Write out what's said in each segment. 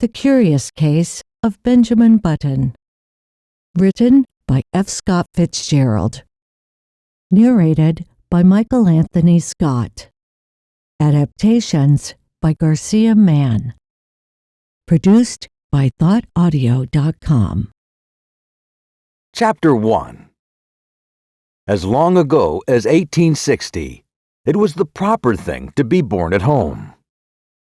The Curious Case of Benjamin Button. Written by F. Scott Fitzgerald. Narrated by Michael Anthony Scott. Adaptations by Garcia Mann. Produced by thoughtaudio.com. Chapter 1. As long ago as 1860, it was the proper thing to be born at home.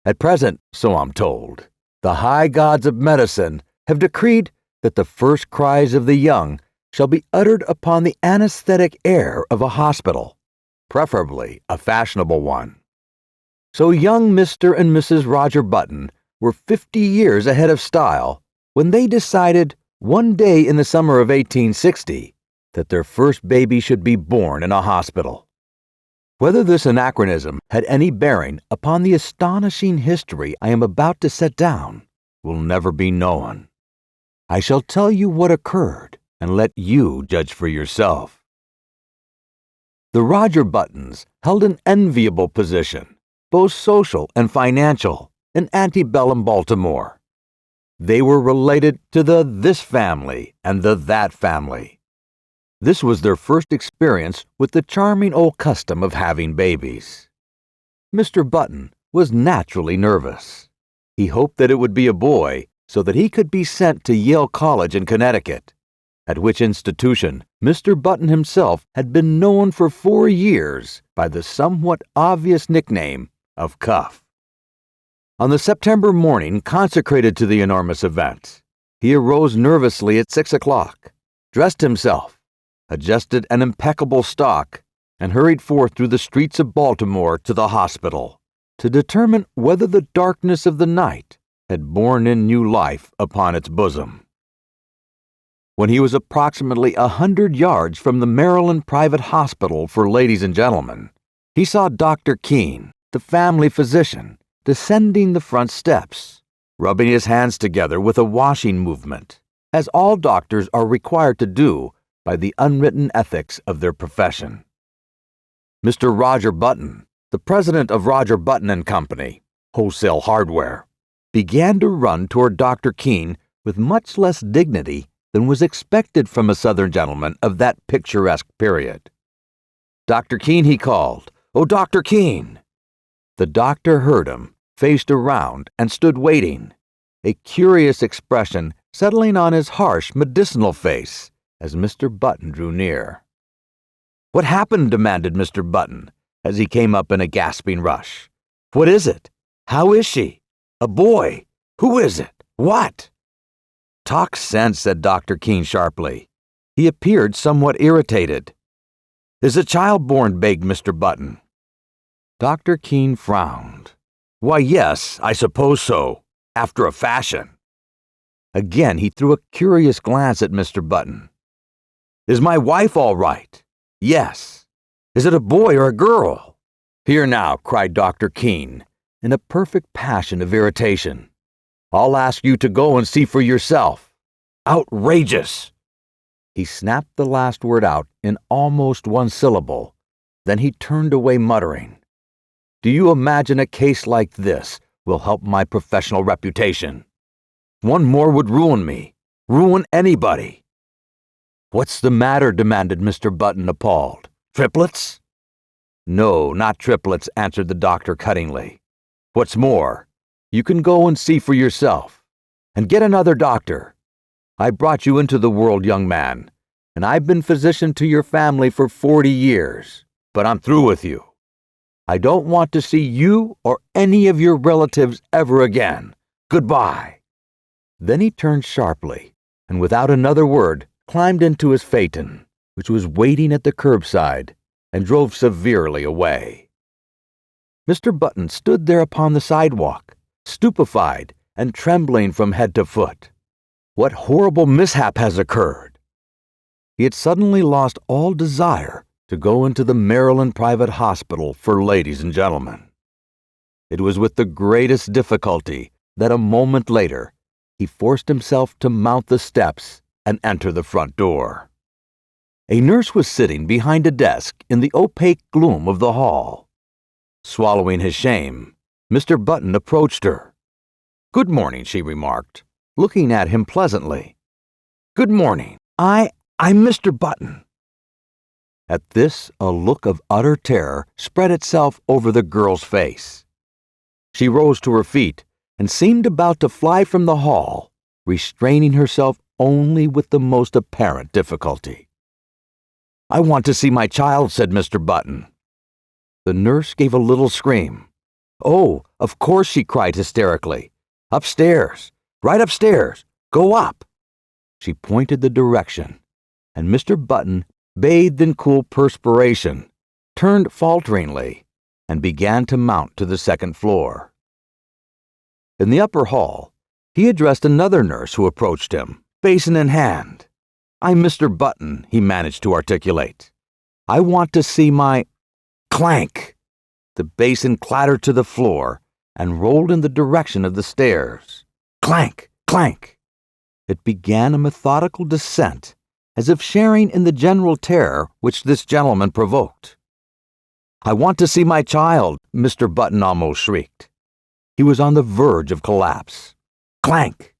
At present, so I'm told, the high gods of medicine have decreed that the first cries of the young shall be uttered upon the anesthetic air of a hospital, preferably a fashionable one. So young Mr. and Mrs. Roger Button were 50 years ahead of style when they decided one day in the summer of 1860 that their first baby should be born in a hospital. Whether this anachronism had any bearing upon the astonishing history I am about to set down will never be known. I shall tell you what occurred and let you judge for yourself. The Roger Buttons held an enviable position, both social and financial, in antebellum Baltimore. They were related to the this family and the that family. This was their first experience with the charming old custom of having babies. Mr. Button was naturally nervous. He hoped that it would be a boy so that he could be sent to Yale College in Connecticut, at which institution Mr. Button himself had been known for 4 years by the somewhat obvious nickname of Cuff. On the September morning consecrated to the enormous event, he arose nervously at 6 o'clock, dressed himself, adjusted an impeccable stock, and hurried forth through the streets of Baltimore to the hospital to determine whether the darkness of the night had borne in new life upon its bosom. When he was approximately 100 yards from the Maryland Private Hospital for Ladies and Gentlemen, he saw Dr. Keene, the family physician, descending the front steps, rubbing his hands together with a washing movement, as all doctors are required to do by the unwritten ethics of their profession. Mr. Roger Button, the president of Roger Button and Company, Wholesale Hardware, began to run toward Dr. Keene with much less dignity than was expected from a Southern gentleman of that picturesque period. "Dr. Keene," he called. "Oh, Dr. Keene!" The doctor heard him, faced around, and stood waiting, a curious expression settling on his harsh, medicinal face as Mr. Button drew near. "What happened?" demanded Mr. Button, as he came up in a gasping rush. "What is it? How is she? A boy? Who is it? What?" "Talk sense," said Dr. Keene sharply. He appeared somewhat irritated. "Is a child born?" begged Mr. Button. Dr. Keene frowned. "Why, yes, I suppose so, after a fashion." Again he threw a curious glance at Mr. Button. "Is my wife all right?" "Yes." "Is it a boy or a girl?" "Here now," cried Dr. Keene, in a perfect passion of irritation. "I'll ask you to go and see for yourself. Outrageous!" He snapped the last word out in almost one syllable. Then he turned away muttering, "Do you imagine a case like this will help my professional reputation? One more would ruin me, ruin anybody." "What's the matter?" demanded Mr. Button, appalled. "Triplets?" "No, not triplets," answered the doctor cuttingly. "What's more, you can go and see for yourself. And get another doctor. I brought you into the world, young man, and I've been physician to your family for 40 years, but I'm through with you. I don't want to see you or any of your relatives ever again. Goodbye." Then he turned sharply, and without another word, climbed into his phaeton, which was waiting at the curbside, and drove severely away. Mr. Button stood there upon the sidewalk, stupefied and trembling from head to foot. What horrible mishap has occurred? He had suddenly lost all desire to go into the Maryland Private Hospital for Ladies and Gentlemen. It was with the greatest difficulty that a moment later he forced himself to mount the steps and enter the front door. A nurse was sitting behind a desk in the opaque gloom of the hall. Swallowing his shame, Mr. Button approached her. "Good morning," she remarked, looking at him pleasantly. "Good morning. I'm Mr. Button." At this, a look of utter terror spread itself over the girl's face. She rose to her feet and seemed about to fly from the hall, restraining herself only with the most apparent difficulty. "I want to see my child," said Mr. Button. The nurse gave a little scream. "Oh, of course," she cried hysterically. "Upstairs, right upstairs. Go up." She pointed the direction, and Mr. Button, bathed in cool perspiration, turned falteringly and began to mount to the second floor. In the upper hall, he addressed another nurse who approached him, basin in hand. "I'm Mr. Button," he managed to articulate. "I want to see my—" Clank! The basin clattered to the floor and rolled in the direction of the stairs. Clank! Clank! It began a methodical descent, as if sharing in the general terror which this gentleman provoked. "I want to see my child," Mr. Button almost shrieked. He was on the verge of collapse. Clank!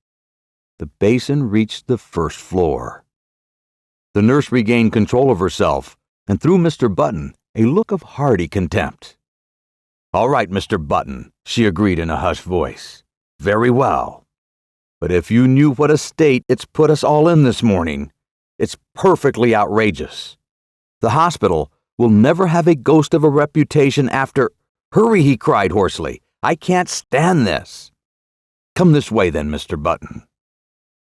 The basin reached the first floor. The nurse regained control of herself and threw Mr. Button a look of hearty contempt. "All right, Mr. Button," she agreed in a hushed voice. "Very well. But if you knew what a state it's put us all in this morning, it's perfectly outrageous. The hospital will never have a ghost of a reputation after—" "Hurry," he cried hoarsely. "I can't stand this." "Come this way then, Mr. Button."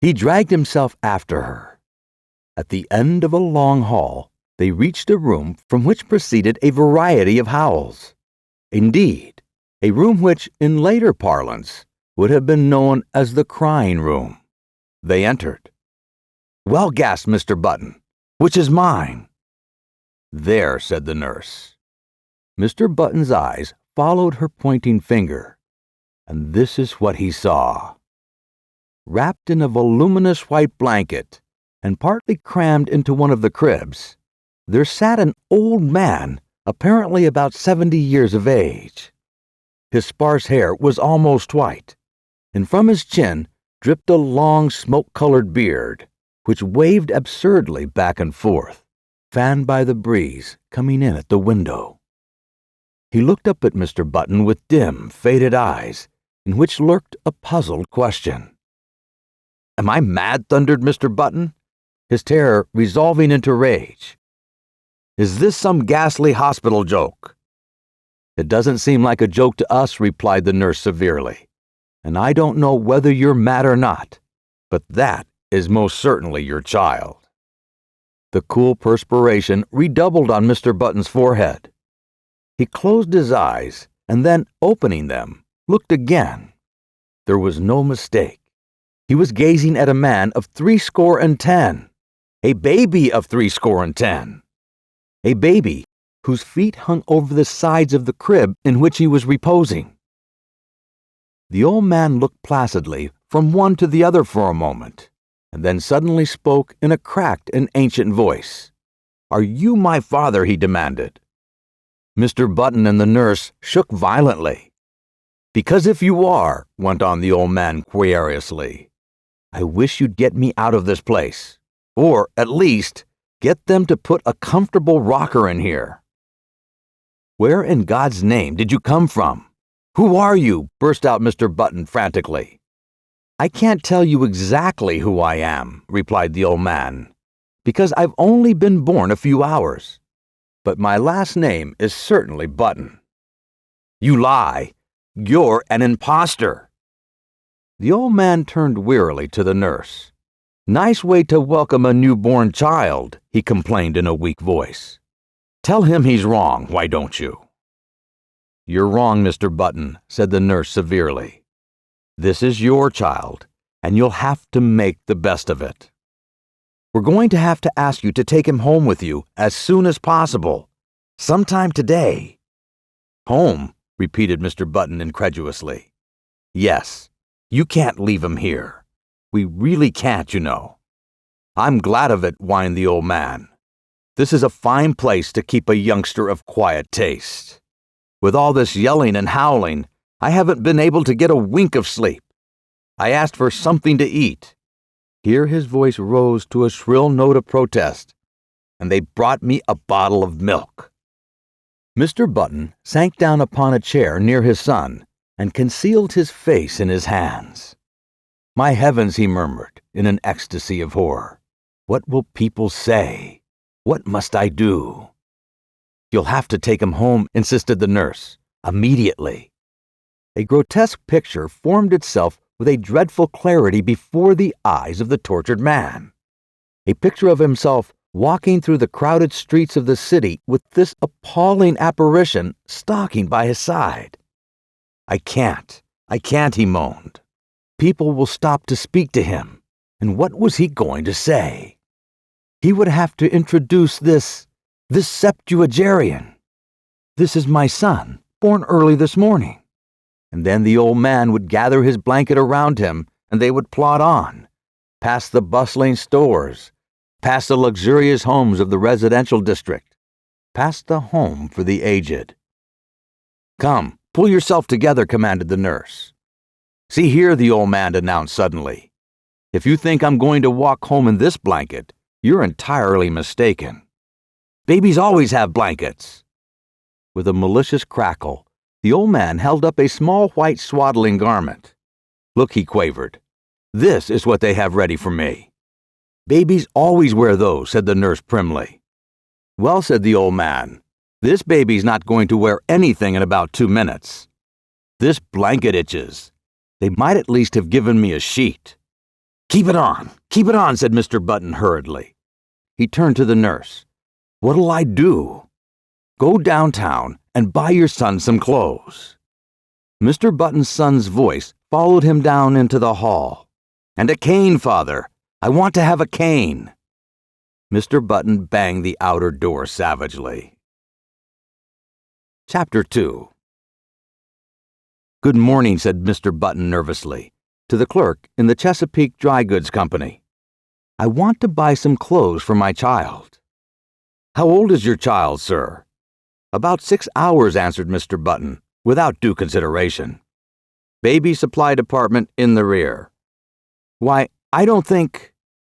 He dragged himself after her. At the end of a long hall, they reached a room from which proceeded a variety of howls. Indeed, a room which, in later parlance, would have been known as the crying room. They entered. "Well," gasped Mr. Button, "which is mine?" "There," said the nurse. Mr. Button's eyes followed her pointing finger, and this is what he saw. Wrapped in a voluminous white blanket, and partly crammed into one of the cribs, there sat an old man, apparently about 70 years of age. His sparse hair was almost white, and from his chin dripped a long smoke-colored beard, which waved absurdly back and forth, fanned by the breeze coming in at the window. He looked up at Mr. Button with dim, faded eyes, in which lurked a puzzled question. "Am I mad?" thundered Mr. Button, his terror resolving into rage. "Is this some ghastly hospital joke?" "It doesn't seem like a joke to us," replied the nurse severely. "And I don't know whether you're mad or not, but that is most certainly your child." The cool perspiration redoubled on Mr. Button's forehead. He closed his eyes, and then, opening them, looked again. There was no mistake. He was gazing at a man of 70, a baby of 70, a baby whose feet hung over the sides of the crib in which he was reposing. The old man looked placidly from one to the other for a moment, and then suddenly spoke in a cracked and ancient voice. "Are you my father?" he demanded. Mr. Button and the nurse shook violently. "Because if you are," went on the old man querulously, "I wish you'd get me out of this place, or, at least, get them to put a comfortable rocker in here." "Where in God's name did you come from? Who are you?" burst out Mr. Button frantically. "I can't tell you exactly who I am," replied the old man, "because I've only been born a few hours. But my last name is certainly Button." "You lie! You're an impostor!" The old man turned wearily to the nurse. "Nice way to welcome a newborn child," he complained in a weak voice. "Tell him he's wrong, why don't you?" "You're wrong, Mr. Button," said the nurse severely. "This is your child, and you'll have to make the best of it. We're going to have to ask you to take him home with you as soon as possible, sometime today." "Home?" repeated Mr. Button incredulously. "Yes, you can't leave him here. We really can't, you know." "I'm glad of it," whined the old man. "This is a fine place to keep a youngster of quiet taste. With all this yelling and howling, I haven't been able to get a wink of sleep. I asked for something to eat." Here his voice rose to a shrill note of protest. "And they brought me a bottle of milk." Mr. Button sank down upon a chair near his son and concealed his face in his hands. "My heavens," he murmured in an ecstasy of horror. "What will people say? What must I do?" "You'll have to take him home," insisted the nurse. "Immediately." A grotesque picture formed itself with a dreadful clarity before the eyes of the tortured man. A picture of himself walking through the crowded streets of the city with this appalling apparition stalking by his side. I can't," he moaned. "People will stop to speak to him, and what was he going to say? He would have to introduce this septuagenarian. 'This is my son, born early this morning.' And then the old man would gather his blanket around him, and they would plod on, past the bustling stores, past the luxurious homes of the residential district, past the home for the aged. "Come, pull yourself together," commanded the nurse. "See here," the old man announced suddenly. "If you think I'm going to walk home in this blanket, you're entirely mistaken. Babies always have blankets." With a malicious crackle, the old man held up a small white swaddling garment. "Look," he quavered. "This is what they have ready for me." "Babies always wear those," said the nurse primly. "Well," said the old man, "this baby's not going to wear anything in about 2 minutes. This blanket itches. They might at least have given me a sheet." Keep it on," said Mr. Button hurriedly. He turned to the nurse. "What'll I do?" "Go downtown and buy your son some clothes." Mr. Button's son's voice followed him down into the hall. "And a cane, father. I want to have a cane." Mr. Button banged the outer door savagely. Chapter 2. "Good morning," said Mr. Button nervously to the clerk in the Chesapeake Dry Goods Company. "I want to buy some clothes for my child." "How old is your child, sir?" "About 6 hours," answered Mr. Button, without due consideration. "Baby supply department in the rear." "Why,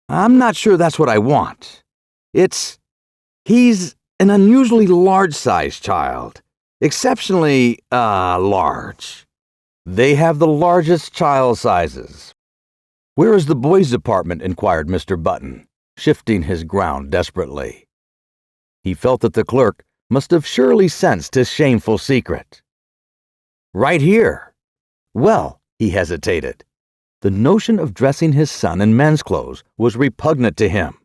I'm not sure that's what I want. He's an unusually large-sized child. Exceptionally, large. They have the largest child sizes." "Where is the boys' department?" inquired Mr. Button, shifting his ground desperately. He felt that the clerk must have surely sensed his shameful secret. "Right here." "Well," he hesitated. The notion of dressing his son in men's clothes was repugnant to him.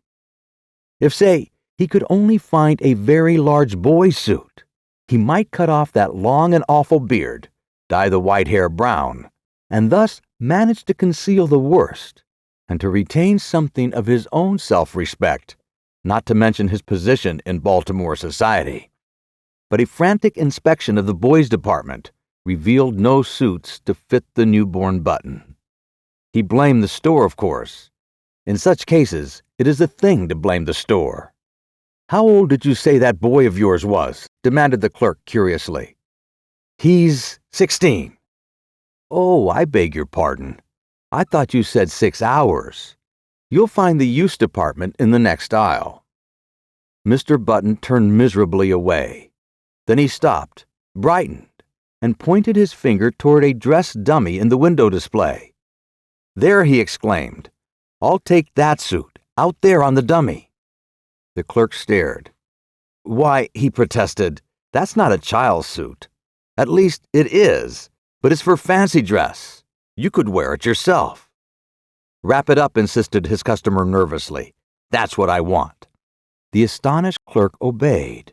If, say, he could only find a very large boy's suit, he might cut off that long and awful beard, dye the white hair brown, and thus manage to conceal the worst, and to retain something of his own self-respect, not to mention his position in Baltimore society. But a frantic inspection of the boys' department revealed no suits to fit the newborn Button. He blamed the store, of course. In such cases, it is a thing to blame the store. "How old did you say that boy of yours was?" demanded the clerk curiously. "He's 16. "Oh, I beg your pardon. I thought you said 6 hours. You'll find the use department in the next aisle." Mr. Button turned miserably away. Then he stopped, brightened, and pointed his finger toward a dress dummy in the window display. "There," he exclaimed. "I'll take that suit, out there on the dummy." The clerk stared. "Why," he protested, "that's not a child's suit. At least, it is, but it's for fancy dress. You could wear it yourself." "Wrap it up," insisted his customer nervously. "That's what I want." The astonished clerk obeyed.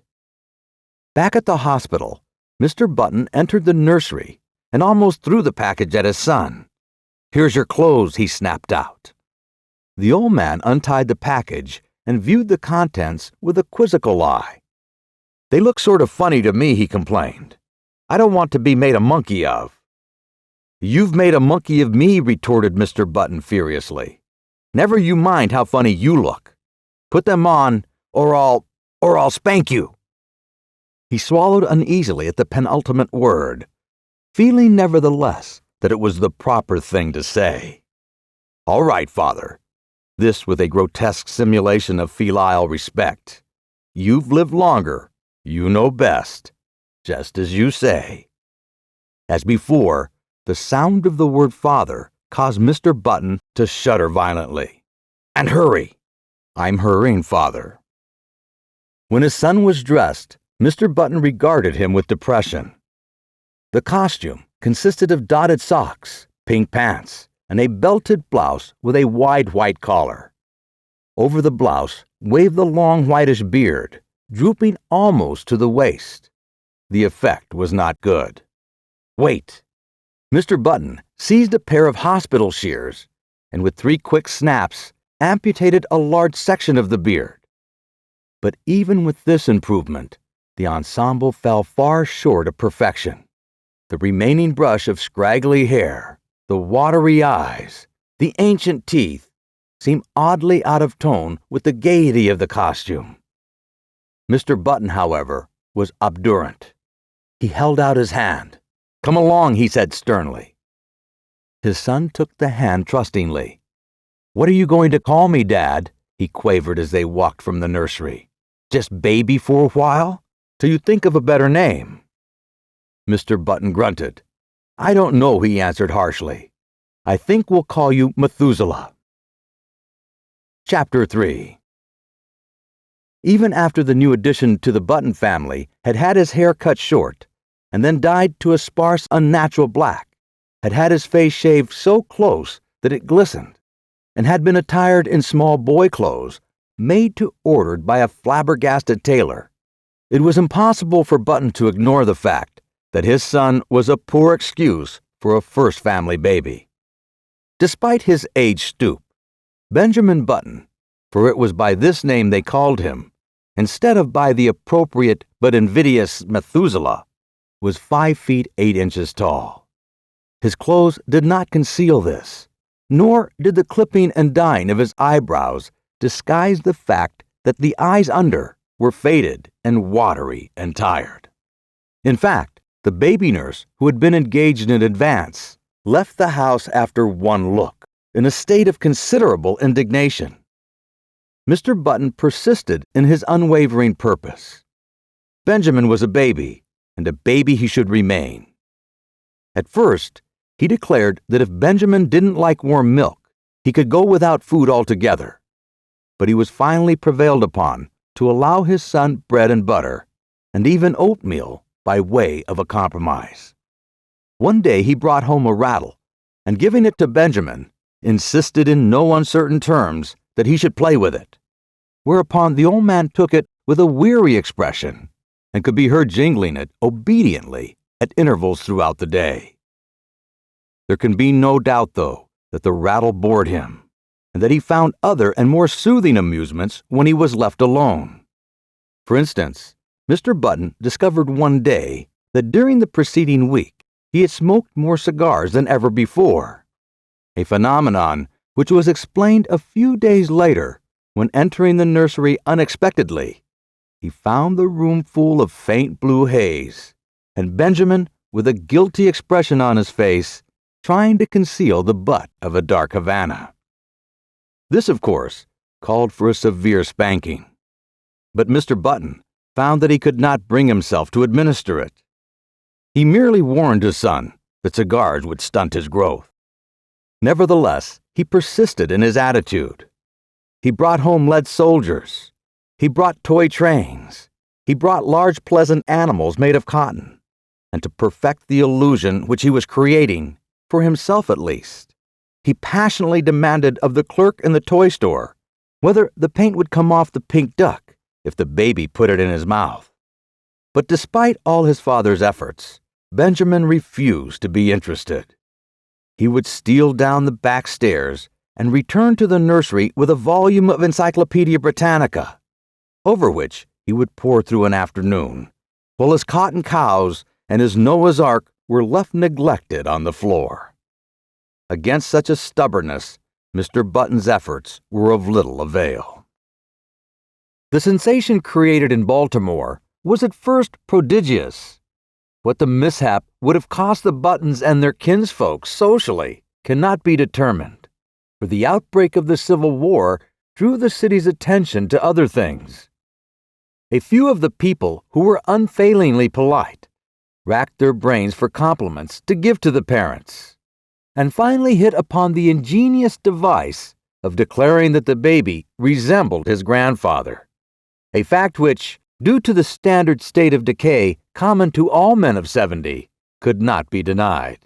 Back at the hospital, Mr. Button entered the nursery and almost threw the package at his son. "Here's your clothes," he snapped out. The old man untied the package and viewed the contents with a quizzical eye. "They look sort of funny to me," he complained. "I don't want to be made a monkey of." "You've made a monkey of me," retorted Mr. Button furiously. "Never you mind how funny you look. Put them on, or I'll spank you." He swallowed uneasily at the penultimate word, feeling nevertheless that it was the proper thing to say. "All right, Father." This with a grotesque simulation of filial respect. "You've lived longer. You know best. Just as you say." As before, the sound of the word father caused Mr. Button to shudder violently. "And hurry." "I'm hurrying, Father." When his son was dressed, Mr. Button regarded him with depression. The costume consisted of dotted socks, pink pants, and a belted blouse with a wide white collar. Over the blouse waved the long whitish beard, drooping almost to the waist. The effect was not good. "Wait!" Mr. Button seized a pair of hospital shears and with 3 quick snaps amputated a large section of the beard. But even with this improvement, the ensemble fell far short of perfection. The remaining brush of scraggly hair, the watery eyes, the ancient teeth seemed oddly out of tone with the gaiety of the costume. Mr. Button, however, was obdurate. He held out his hand. "Come along," he said sternly. His son took the hand trustingly. "What are you going to call me, Dad?" he quavered as they walked from the nursery. "Just Baby for a while? Till you think of a better name." Mr. Button grunted. "I don't know," he answered harshly. "I think we'll call you Methuselah." Chapter 3. Even after the new addition to the Button family had had his hair cut short, and then dyed to a sparse, unnatural black, had had his face shaved so close that it glistened, and had been attired in small boy clothes, made to order by a flabbergasted tailor, it was impossible for Button to ignore the fact that his son was a poor excuse for a first family baby. Despite his age stoop, Benjamin Button, for it was by this name they called him, instead of by the appropriate but invidious Methuselah, was 5 feet 8 inches tall. His clothes did not conceal this, nor did the clipping and dyeing of his eyebrows disguise the fact that the eyes under were faded and watery and tired. In fact, the baby nurse who had been engaged in advance left the house after one look, in a state of considerable indignation. Mr. Button persisted in his unwavering purpose. Benjamin was a baby, and a baby he should remain. At first, he declared that if Benjamin didn't like warm milk, he could go without food altogether. But he was finally prevailed upon to allow his son bread and butter, and even oatmeal by way of a compromise. One day he brought home a rattle, and giving it to Benjamin, insisted in no uncertain terms that he should play with it, whereupon the old man took it with a weary expression, and could be heard jingling it obediently at intervals throughout the day. There can be no doubt, though, that the rattle bored him, and that he found other and more soothing amusements when he was left alone. For instance, Mr. Button discovered one day that during the preceding week he had smoked more cigars than ever before, a phenomenon which was explained a few days later when, entering the nursery unexpectedly, he found the room full of faint blue haze, and Benjamin, with a guilty expression on his face, trying to conceal the butt of a dark Havana. This, of course, called for a severe spanking, but Mr. Button found that he could not bring himself to administer it. He merely warned his son that cigars would stunt his growth. Nevertheless, he persisted in his attitude. He brought home lead soldiers. He brought toy trains. He brought large pleasant animals made of cotton. And to perfect the illusion which he was creating, for himself at least, he passionately demanded of the clerk in the toy store whether the paint would come off the pink duck if the baby put it in his mouth. But despite all his father's efforts, Benjamin refused to be interested. He would steal down the back stairs and return to the nursery with a volume of Encyclopedia Britannica, over which he would pore through an afternoon, while his cotton cows and his Noah's Ark were left neglected on the floor. Against such a stubbornness, Mr. Button's efforts were of little avail. The sensation created in Baltimore was at first prodigious. What the mishap would have cost the Buttons and their kinsfolk socially cannot be determined, for the outbreak of the Civil War drew the city's attention to other things. A few of the people who were unfailingly polite racked their brains for compliments to give to the parents, and finally hit upon the ingenious device of declaring that the baby resembled his grandfather, a fact which, due to the standard state of decay common to all men of 70, could not be denied.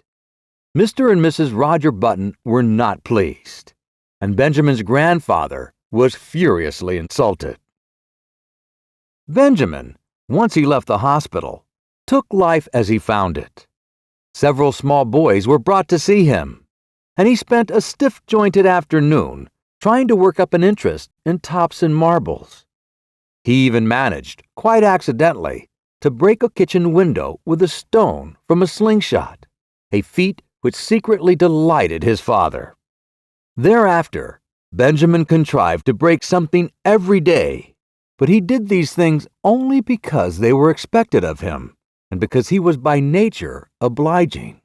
Mr. and Mrs. Roger Button were not pleased, and Benjamin's grandfather was furiously insulted. Benjamin, once he left the hospital, took life as he found it. Several small boys were brought to see him, and he spent a stiff-jointed afternoon trying to work up an interest in tops and marbles. He even managed, quite accidentally, to break a kitchen window with a stone from a slingshot, a feat which secretly delighted his father. Thereafter, Benjamin contrived to break something every day, but he did these things only because they were expected of him, and because he was by nature obliging.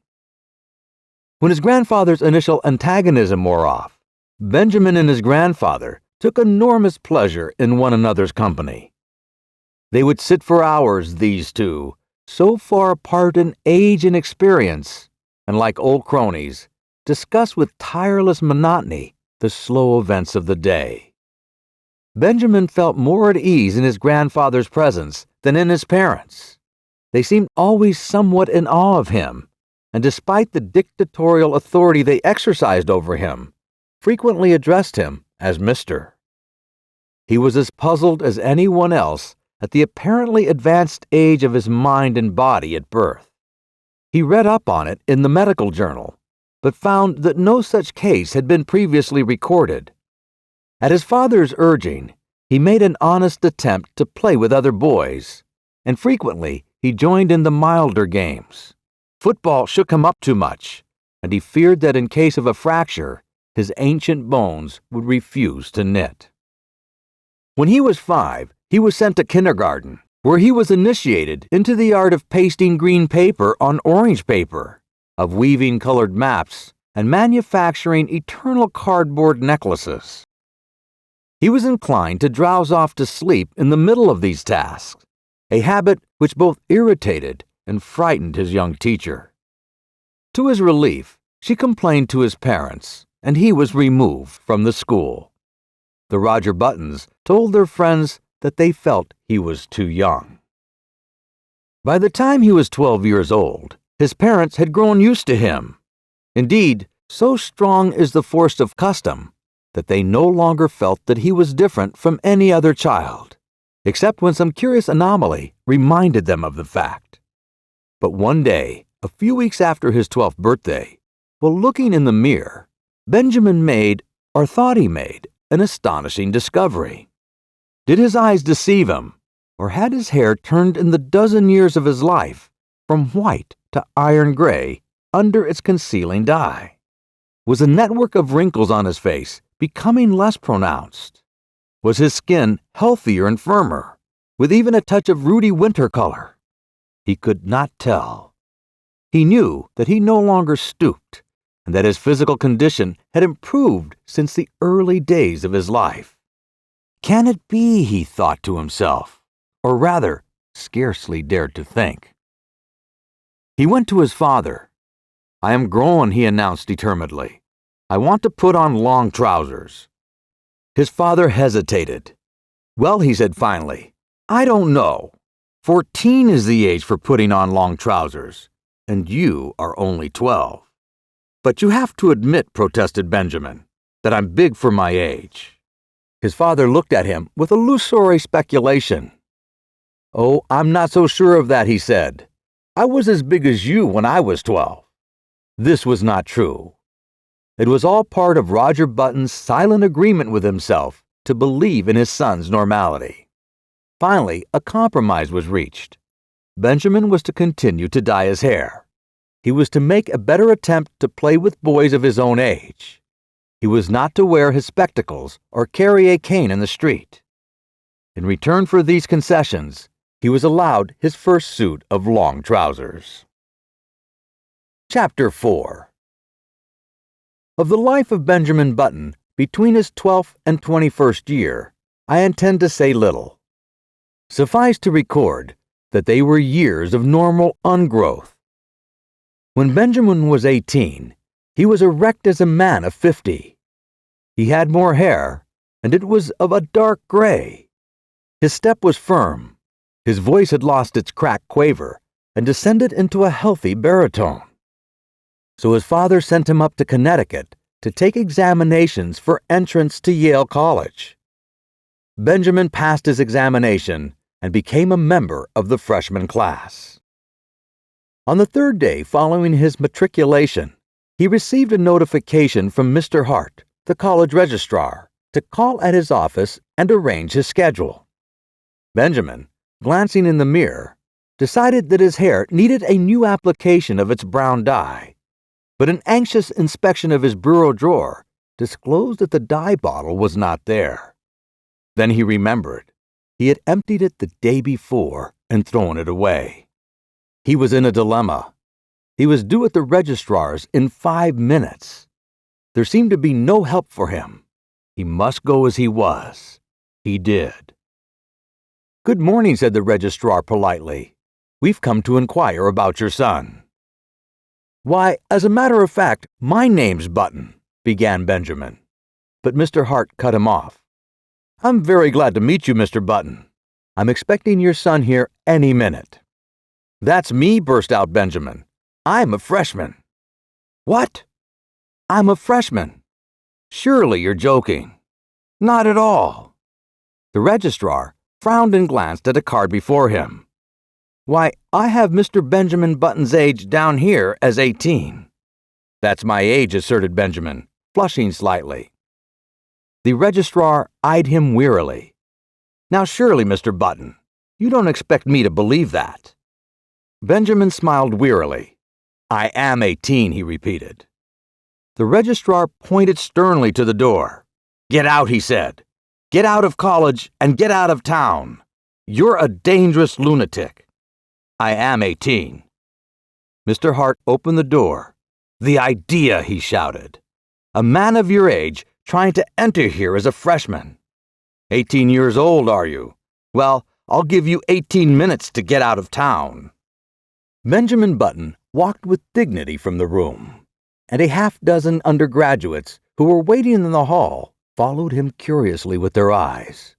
When his grandfather's initial antagonism wore off, Benjamin and his grandfather took enormous pleasure in one another's company. They would sit for hours, these two, so far apart in age and experience, and like old cronies, discuss with tireless monotony the slow events of the day. Benjamin felt more at ease in his grandfather's presence than in his parents'. They seemed always somewhat in awe of him, and despite the dictatorial authority they exercised over him, frequently addressed him as Mr. He was as puzzled as anyone else at the apparently advanced age of his mind and body at birth. He read up on it in the medical journal, but found that no such case had been previously recorded. At his father's urging, he made an honest attempt to play with other boys, and frequently he joined in the milder games. Football shook him up too much, and he feared that in case of a fracture, his ancient bones would refuse to knit. When he was 5, he was sent to kindergarten, where he was initiated into the art of pasting green paper on orange paper, of weaving colored maps, and manufacturing eternal cardboard necklaces. He was inclined to drowse off to sleep in the middle of these tasks, a habit which both irritated and frightened his young teacher. To his relief, she complained to his parents, and he was removed from the school. The Roger Buttons told their friends that they felt he was too young. By the time he was 12 years old, his parents had grown used to him. Indeed, so strong is the force of custom that they no longer felt that he was different from any other child, except when some curious anomaly reminded them of the fact. But one day, a few weeks after his 12th birthday, while looking in the mirror, Benjamin made, or thought he made, an astonishing discovery. Did his eyes deceive him, or had his hair turned in the dozen years of his life from white to iron gray under its concealing dye? Was a network of wrinkles on his face becoming less pronounced? Was his skin healthier and firmer, with even a touch of ruddy winter color? He could not tell. He knew that he no longer stooped, and that his physical condition had improved since the early days of his life. Can it be, he thought to himself, or rather, scarcely dared to think. He went to his father. "I am grown," he announced determinedly. "I want to put on long trousers." His father hesitated. "Well," he said finally, "I don't know. 14 is the age for putting on long trousers, and you are only 12. "But you have to admit," protested Benjamin, "that I'm big for my age." His father looked at him with illusory speculation. "Oh, I'm not so sure of that," he said. "I was as big as you when I was 12. This was not true. It was all part of Roger Button's silent agreement with himself to believe in his son's normality. Finally, a compromise was reached. Benjamin was to continue to dye his hair. He was to make a better attempt to play with boys of his own age. He was not to wear his spectacles or carry a cane in the street. In return for these concessions, he was allowed his first suit of long trousers. Chapter 4. Of the life of Benjamin Button between his 12th and 21st year, I intend to say little. Suffice to record that they were years of normal ungrowth. When Benjamin was 18, he was erect as a man of 50. He had more hair, and it was of a dark gray. His step was firm. His voice had lost its cracked quaver and descended into a healthy baritone. So his father sent him up to Connecticut to take examinations for entrance to Yale College. Benjamin passed his examination and became a member of the freshman class. On the third day following his matriculation, he received a notification from Mr. Hart, the college registrar, to call at his office and arrange his schedule. Benjamin, glancing in the mirror, decided that his hair needed a new application of its brown dye, but an anxious inspection of his bureau drawer disclosed that the dye bottle was not there. Then he remembered. He had emptied it the day before and thrown it away. He was in a dilemma. He was due at the registrar's in 5 minutes. There seemed to be no help for him. He must go as he was. He did. "Good morning," said the registrar politely. "We've come to inquire about your son." "Why, as a matter of fact, my name's Button," began Benjamin. But Mr. Hart cut him off. "I'm very glad to meet you, Mr. Button. I'm expecting your son here any minute." "That's me," burst out Benjamin. "I'm a freshman." "What?" "I'm a freshman." "Surely you're joking." "Not at all." The registrar frowned and glanced at a card before him. "Why, I have Mr. Benjamin Button's age down here as 18. "That's my age," asserted Benjamin, flushing slightly. The registrar eyed him wearily. "Now surely, Mr. Button, you don't expect me to believe that." Benjamin smiled wearily. "I am 18, he repeated. The registrar pointed sternly to the door. "Get out," he said. "Get out of college and get out of town. You're a dangerous lunatic." "I am 18. Mr. Hart opened the door. "The idea," he shouted. "A man of your age trying to enter here as a freshman. 18 years old, are you? Well, I'll give you 18 minutes to get out of town." Benjamin Button walked with dignity from the room, and a half-dozen undergraduates who were waiting in the hall followed him curiously with their eyes.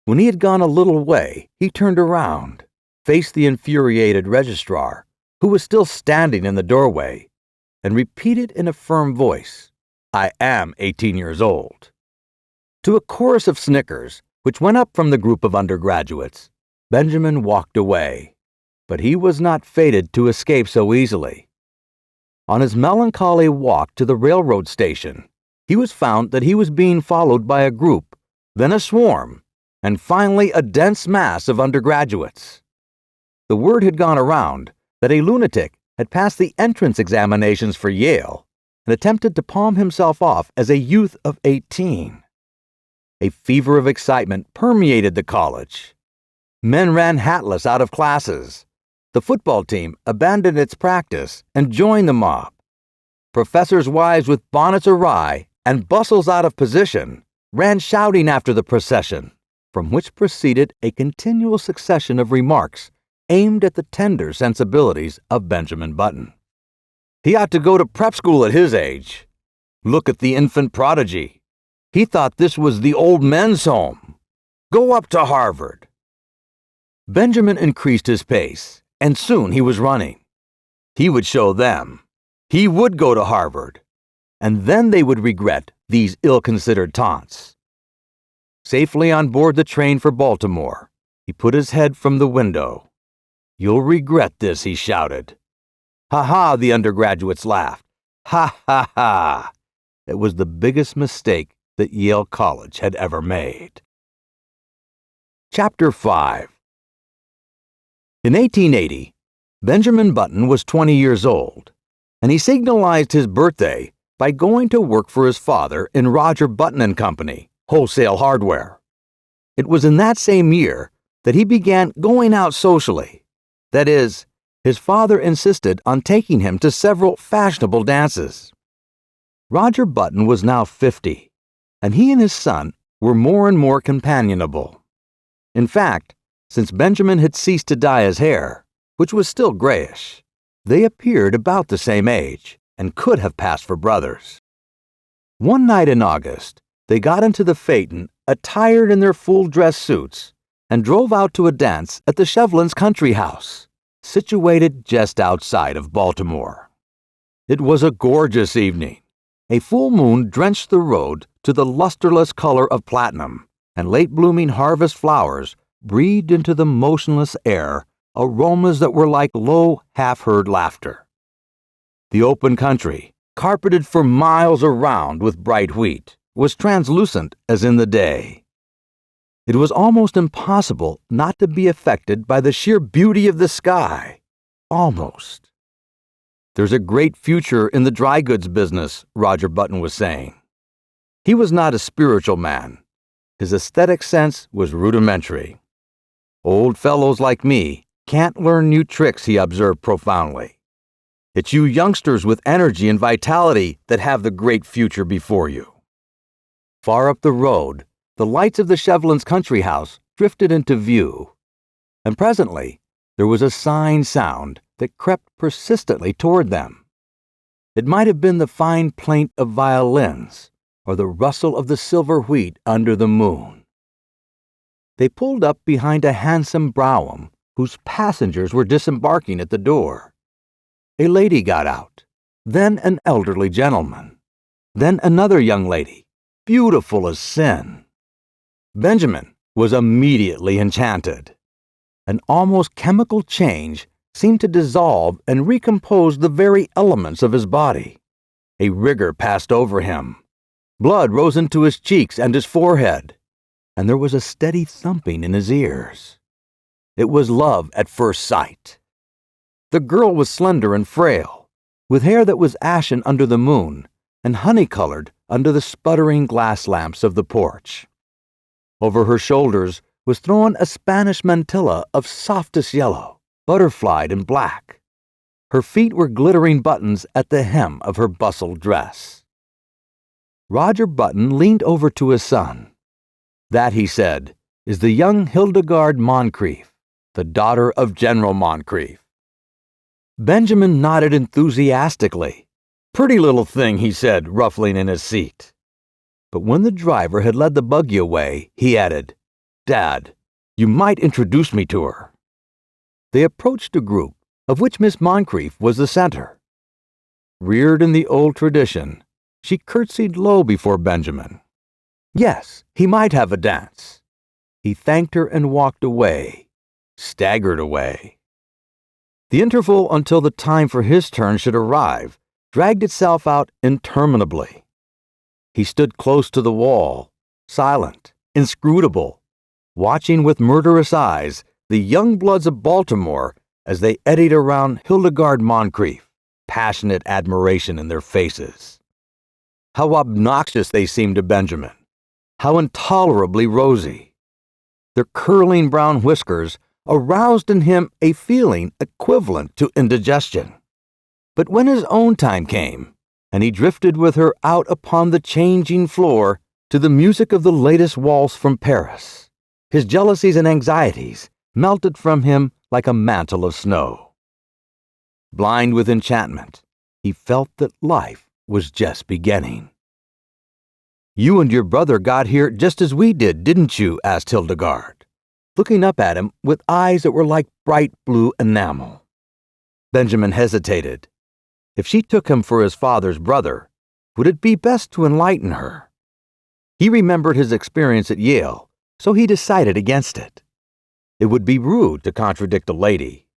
When he had gone a little way, he turned around, faced the infuriated registrar, who was still standing in the doorway, and repeated in a firm voice, "I am 18 years old." To a chorus of snickers, which went up from the group of undergraduates, Benjamin walked away, but he was not fated to escape so easily. On his melancholy walk to the railroad station, he was found that he was being followed by a group, then a swarm, and finally a dense mass of undergraduates. The word had gone around that a lunatic had passed the entrance examinations for Yale and attempted to palm himself off as a youth of 18. A fever of excitement permeated the college. Men ran hatless out of classes. The football team abandoned its practice and joined the mob. Professors' wives with bonnets awry and bustles out of position ran shouting after the procession, from which proceeded a continual succession of remarks aimed at the tender sensibilities of Benjamin Button. He ought to go to prep school at his age. Look at the infant prodigy. He thought this was the old men's home. Go up to Harvard. Benjamin increased his pace, and soon he was running. He would show them. He would go to Harvard, and then they would regret these ill-considered taunts. Safely on board the train for Baltimore, he put his head from the window. "You'll regret this," he shouted. "Ha ha," the undergraduates laughed. "Ha ha ha." It was the biggest mistake that Yale College had ever made. Chapter 5. In 1880, Benjamin Button was 20 years old, and he signalized his birthday by going to work for his father in Roger Button and Company, wholesale hardware. It was in that same year that he began going out socially. That is, his father insisted on taking him to several fashionable dances. Roger Button was now 50, and he and his son were more and more companionable. In fact, since Benjamin had ceased to dye his hair, which was still grayish, they appeared about the same age and could have passed for brothers. One night in August, they got into the phaeton attired in their full-dress suits and drove out to a dance at the Shevlins' country house, situated just outside of Baltimore. It was a gorgeous evening. A full moon drenched the road to the lusterless color of platinum, and late-blooming harvest flowers breathed into the motionless air aromas that were like low, half-heard laughter. The open country, carpeted for miles around with bright wheat, was translucent as in the day. It was almost impossible not to be affected by the sheer beauty of the sky. Almost. "There's a great future in the dry goods business," Roger Button was saying. He was not a spiritual man. His aesthetic sense was rudimentary. "Old fellows like me can't learn new tricks," he observed profoundly. "It's you youngsters with energy and vitality that have the great future before you." Far up the road, the lights of the Shevlins' country house drifted into view, and presently there was a sighing sound that crept persistently toward them. It might have been the fine plaint of violins or the rustle of the silver wheat under the moon. They pulled up behind a handsome brougham whose passengers were disembarking at the door. A lady got out, then an elderly gentleman, then another young lady, beautiful as sin. Benjamin was immediately enchanted. An almost chemical change seemed to dissolve and recompose the very elements of his body. A rigor passed over him. Blood rose into his cheeks and his forehead, and there was a steady thumping in his ears. It was love at first sight. The girl was slender and frail, with hair that was ashen under the moon and honey-colored under the sputtering glass lamps of the porch. Over her shoulders was thrown a Spanish mantilla of softest yellow, butterflied and black. Her feet were glittering buttons at the hem of her bustled dress. Roger Button leaned over to his son. "That," he said, "is the young Hildegarde Moncrief, the daughter of General Moncrief." Benjamin nodded enthusiastically. "Pretty little thing," he said, ruffling in his seat. But when the driver had led the buggy away, he added, "Dad, you might introduce me to her." They approached a group, of which Miss Moncrief was the center. Reared in the old tradition, she curtsied low before Benjamin. Yes, he might have a dance. He thanked her and walked away, staggered away. The interval until the time for his turn should arrive dragged itself out interminably. He stood close to the wall, silent, inscrutable, watching with murderous eyes the young bloods of Baltimore as they eddied around Hildegarde Moncrief, passionate admiration in their faces. How obnoxious they seemed to Benjamin, how intolerably rosy. Their curling brown whiskers aroused in him a feeling equivalent to indigestion. But when his own time came, and he drifted with her out upon the changing floor to the music of the latest waltz from Paris, his jealousies and anxieties melted from him like a mantle of snow. Blind with enchantment, he felt that life was just beginning. "You and your brother got here just as we did, didn't you?" asked Hildegarde, looking up at him with eyes that were like bright blue enamel. Benjamin hesitated. If she took him for his father's brother, would it be best to enlighten her? He remembered his experience at Yale, so he decided against it. It would be rude to contradict a lady.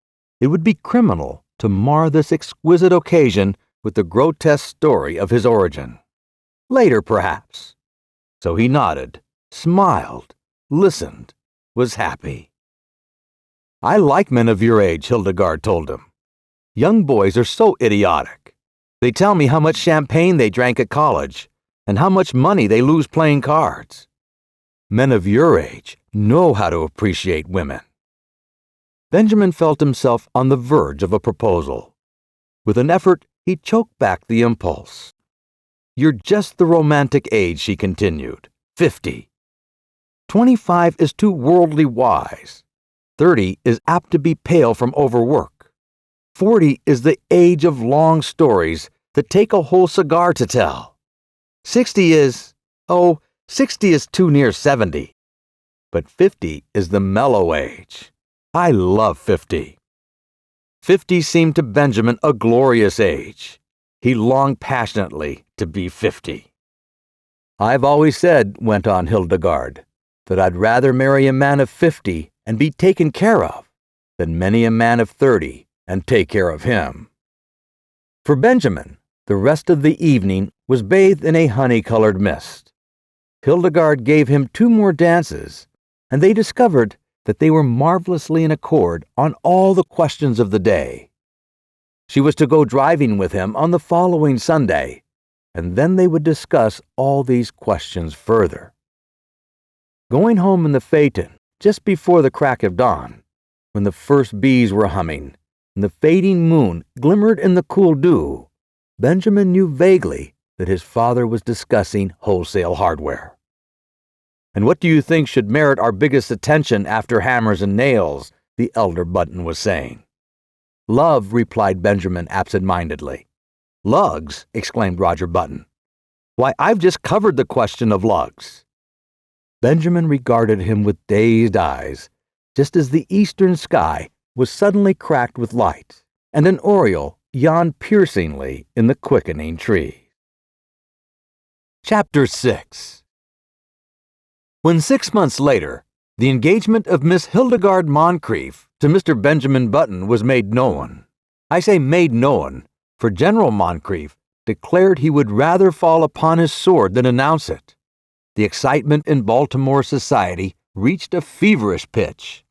It would be criminal to mar this exquisite occasion with the grotesque story of his origin. Later, perhaps. So he nodded, smiled, listened, was happy. "I like men of your age," Hildegarde told him. "Young boys are so idiotic. They tell me how much champagne they drank at college and how much money they lose playing cards. Men of your age know how to appreciate women." Benjamin felt himself on the verge of a proposal. With an effort, he choked back the impulse. "You're just the romantic age," she continued. 50. 25 is too worldly wise. 30 is apt to be pale from overwork. 40 is the age of long stories that take a whole cigar to tell. 60 is 60 is too near 70. But 50 is the mellow age. I love 50. 50 seemed to Benjamin a glorious age. He longed passionately to be 50. "I've always said," went on Hildegarde, "that I'd rather marry a man of 50 and be taken care of than many a man of 30 and take care of him." For Benjamin, the rest of the evening was bathed in a honey-colored mist. Hildegarde gave him 2 more dances, and they discovered that they were marvelously in accord on all the questions of the day. She was to go driving with him on the following Sunday, and then they would discuss all these questions further. Going home in the phaeton just before the crack of dawn, when the first bees were humming and the fading moon glimmered in the cool dew, Benjamin knew vaguely that his father was discussing wholesale hardware. "And what do you think should merit our biggest attention after hammers and nails?" the elder Button was saying. "Love," replied Benjamin absent-mindedly. "Lugs?" exclaimed Roger Button. "Why, I've just covered the question of lugs." Benjamin regarded him with dazed eyes, just as the eastern sky was suddenly cracked with light, and an oriole yawned piercingly in the quickening tree. Chapter 6. When 6 months later, the engagement of Miss Hildegarde Moncrief to Mr. Benjamin Button was made known. I say made known, for General Moncrief declared he would rather fall upon his sword than announce it. The excitement in Baltimore society reached a feverish pitch.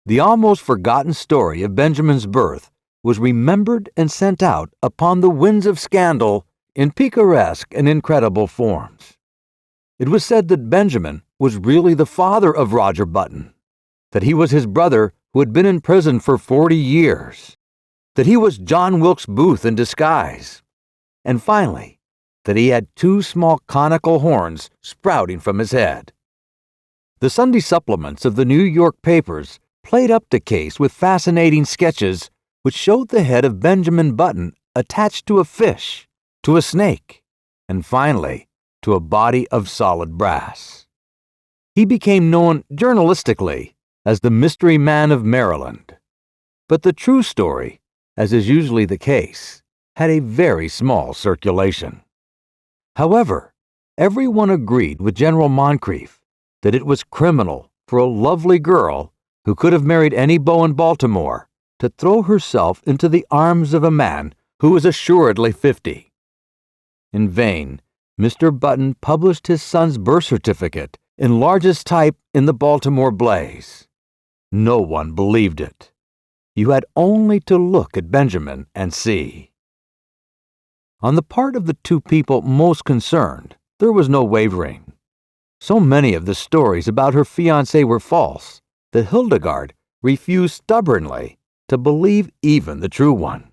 The almost forgotten story of Benjamin's birth was remembered and sent out upon the winds of scandal in picaresque and incredible forms. It was said that Benjamin was really the father of Roger Button, that he was his brother who had been in prison for 40 years, that he was John Wilkes Booth in disguise, and finally, that he had 2 small conical horns sprouting from his head. The Sunday supplements of the New York papers played up the case with fascinating sketches which showed the head of Benjamin Button attached to a fish, to a snake, and finally, to a body of solid brass. He became known journalistically as the Mystery Man of Maryland. But the true story, as is usually the case, had a very small circulation. However, everyone agreed with General Moncrief that it was criminal for a lovely girl who could have married any beau in Baltimore to throw herself into the arms of a man who was assuredly 50. In vain, Mr. Button published his son's birth certificate in largest type in the Baltimore Blaze. No one believed it. You had only to look at Benjamin and see. On the part of the 2 people most concerned, there was no wavering. So many of the stories about her fiancé were false that Hildegarde refused stubbornly to believe even the true one.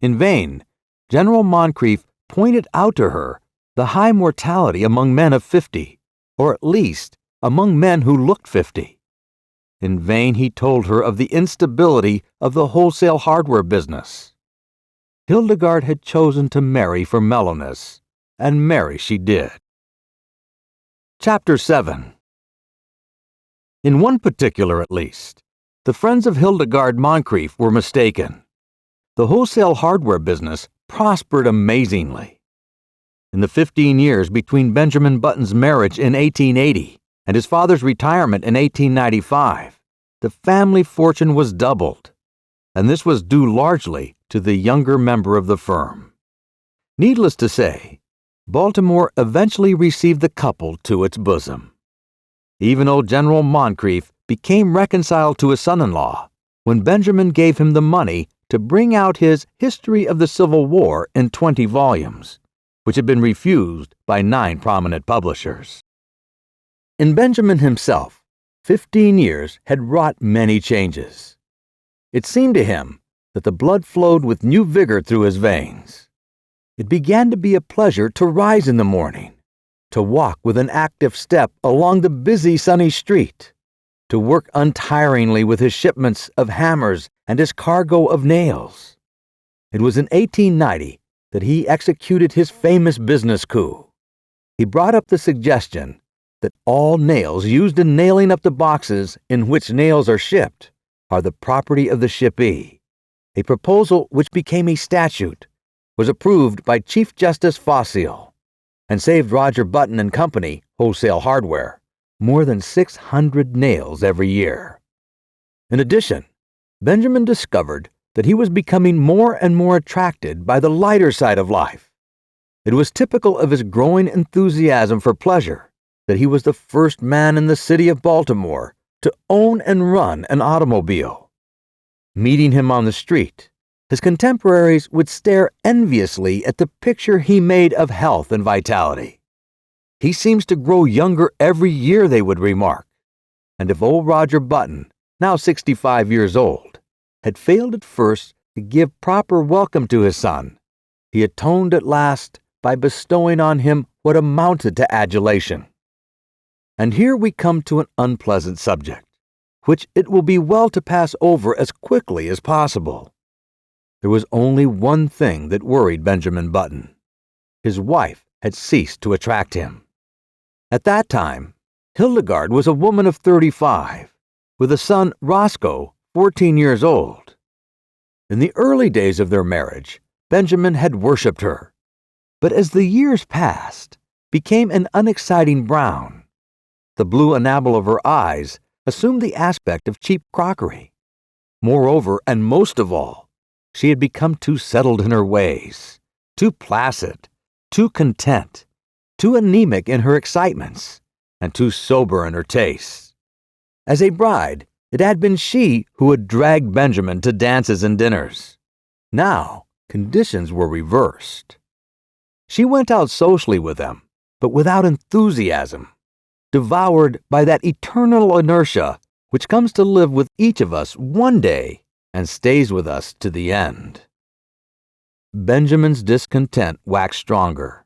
In vain, General Moncrief pointed out to her the high mortality among men of 50, or at least among men who looked 50. In vain he told her of the instability of the wholesale hardware business. Hildegarde had chosen to marry for mellowness, and marry she did. Chapter 7. In one particular at least, the friends of Hildegarde Moncrief were mistaken. The wholesale hardware business prospered amazingly. In the 15 years between Benjamin Button's marriage in 1880 and his father's retirement in 1895, the family fortune was doubled, and this was due largely to the younger member of the firm. Needless to say, Baltimore eventually received the couple to its bosom. Even old General Moncrief became reconciled to his son-in-law when Benjamin gave him the money to bring out his History of the Civil War in 20 volumes, which had been refused by 9 prominent publishers. in Benjamin himself, 15 years had wrought many changes. It seemed to him that the blood flowed with new vigor through his veins. It began to be a pleasure to rise in the morning, to walk with an active step along the busy sunny street, to work untiringly with his shipments of hammers and his cargo of nails. It was in 1890 that he executed his famous business coup. He brought up the suggestion that all nails used in nailing up the boxes in which nails are shipped are the property of the shippee, a proposal which became a statute, was approved by Chief Justice Fossil, and saved Roger Button and Company, Wholesale Hardware, more than 600 nails every year. In addition, Benjamin discovered that he was becoming more and more attracted by the lighter side of life. It was typical of his growing enthusiasm for pleasure that he was the first man in the city of Baltimore to own and run an automobile. Meeting him on the street, his contemporaries would stare enviously at the picture he made of health and vitality. "He seems to grow younger every year," they would remark. And if old Roger Button, now 65 years old, had failed at first to give proper welcome to his son, he atoned at last by bestowing on him what amounted to adulation. And here we come to an unpleasant subject, which it will be well to pass over as quickly as possible. There was only one thing that worried Benjamin Button. His wife had ceased to attract him. At that time, Hildegarde was a woman of 35, with a son, Roscoe, 14 years old. In the early days of their marriage, Benjamin had worshipped her, but as the years passed, became an unexciting brown. The blue enamel of her eyes assumed the aspect of cheap crockery. Moreover, and most of all, she had become too settled in her ways, too placid, too content, too anemic in her excitements, and too sober in her tastes. As a bride, it had been she who had dragged Benjamin to dances and dinners. Now, conditions were reversed. She went out socially with them, but without enthusiasm, devoured by that eternal inertia which comes to live with each of us one day and stays with us to the end. Benjamin's discontent waxed stronger.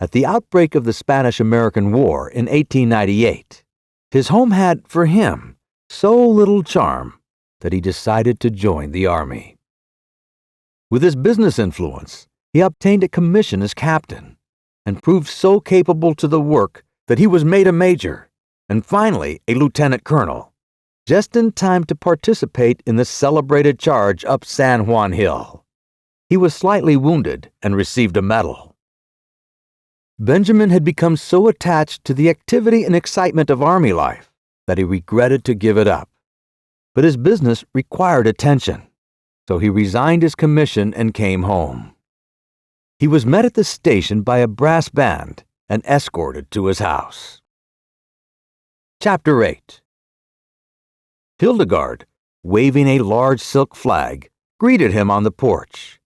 At the outbreak of the Spanish-American War in 1898, his home had, for him, so little charm that he decided to join the army. With his business influence, he obtained a commission as captain and proved so capable to the work that he was made a major and finally a lieutenant colonel, just in time to participate in the celebrated charge up San Juan Hill. He was slightly wounded and received a medal. Benjamin had become so attached to the activity and excitement of army life that he regretted to give it up. But his business required attention, so he resigned his commission and came home. He was met at the station by a brass band and escorted to his house. Chapter 8. Hildegarde, waving a large silk flag, greeted him on the porch,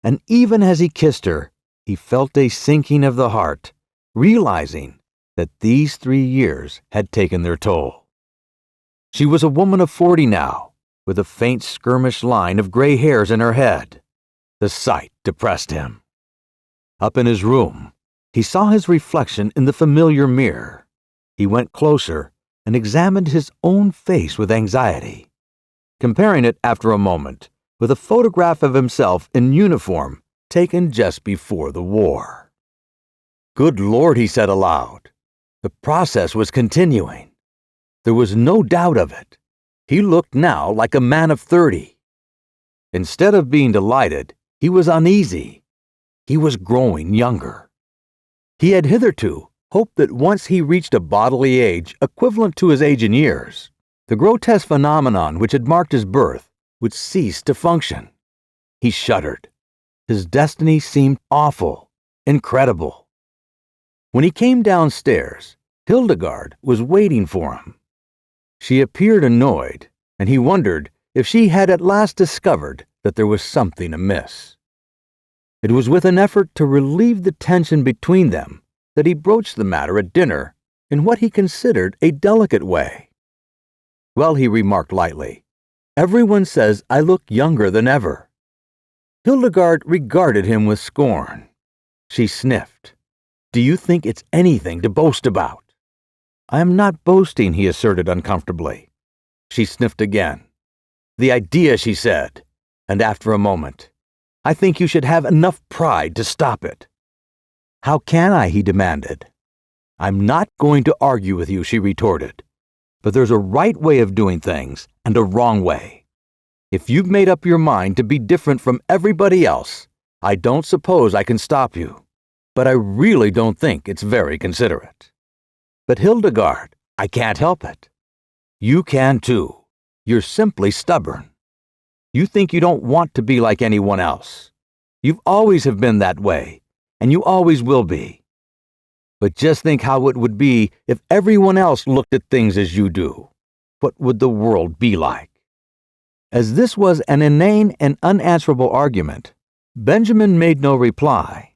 and even as he kissed her, he felt a sinking of the heart, realizing that these 3 years had taken their toll. She was a woman of 40 now, with a faint skirmish line of gray hairs in her head. The sight depressed him. Up in his room, he saw his reflection in the familiar mirror. He went closer and examined his own face with anxiety, comparing it after a moment with a photograph of himself in uniform taken just before the war. "Good Lord," he said aloud. The process was continuing. There was no doubt of it. He looked now like a man of 30. Instead of being delighted, he was uneasy. He was growing younger. He had hitherto hoped that once he reached a bodily age equivalent to his age in years, the grotesque phenomenon which had marked his birth would cease to function. He shuddered. His destiny seemed awful, incredible. When he came downstairs, Hildegarde was waiting for him. She appeared annoyed, and he wondered if she had at last discovered that there was something amiss. It was with an effort to relieve the tension between them that he broached the matter at dinner in what he considered a delicate way. "Well," he remarked lightly, "everyone says I look younger than ever." Hildegarde regarded him with scorn. She sniffed. "Do you think it's anything to boast about?" "I am not boasting," he asserted uncomfortably. She sniffed again. "The idea," she said, and after a moment, "I think you should have enough pride to stop it." "How can I?" he demanded. "I'm not going to argue with you," she retorted. "But there's a right way of doing things and a wrong way. If you've made up your mind to be different from everybody else, I don't suppose I can stop you. But I really don't think it's very considerate." "But Hildegarde, I can't help it." "You can too. You're simply stubborn. You think you don't want to be like anyone else. You've always have been that way, and you always will be. But just think how it would be if everyone else looked at things as you do. What would the world be like?" As this was an inane and unanswerable argument, Benjamin made no reply,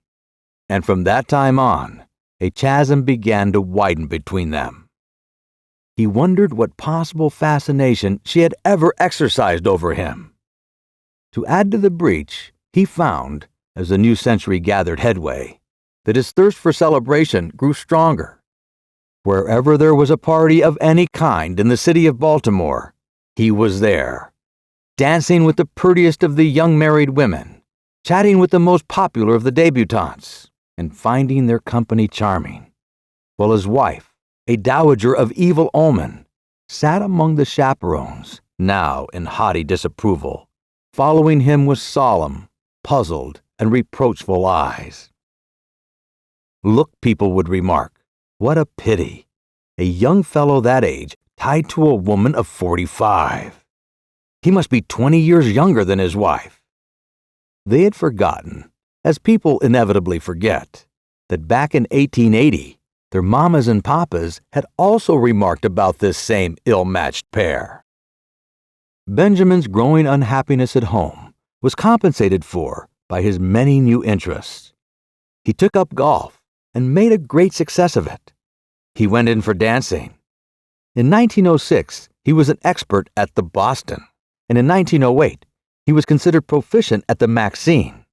and from that time on, a chasm began to widen between them. He wondered what possible fascination she had ever exercised over him. To add to the breach, he found, as the new century gathered headway, that his thirst for celebration grew stronger. Wherever there was a party of any kind in the city of Baltimore, he was there, dancing with the prettiest of the young married women, chatting with the most popular of the debutantes, and finding their company charming, while his wife, a dowager of evil omen, sat among the chaperones, now in haughty disapproval, following him with solemn, puzzled, and reproachful eyes. "Look," people would remark, "what a pity. A young fellow that age tied to a woman of 45. He must be 20 years younger than his wife." They had forgotten, as people inevitably forget, that back in 1880, their mamas and papas had also remarked about this same ill-matched pair. Benjamin's growing unhappiness at home was compensated for by his many new interests. He took up golf and made a great success of it. He went in for dancing. In 1906, he was an expert at the Boston, and in 1908, he was considered proficient at the Maxine,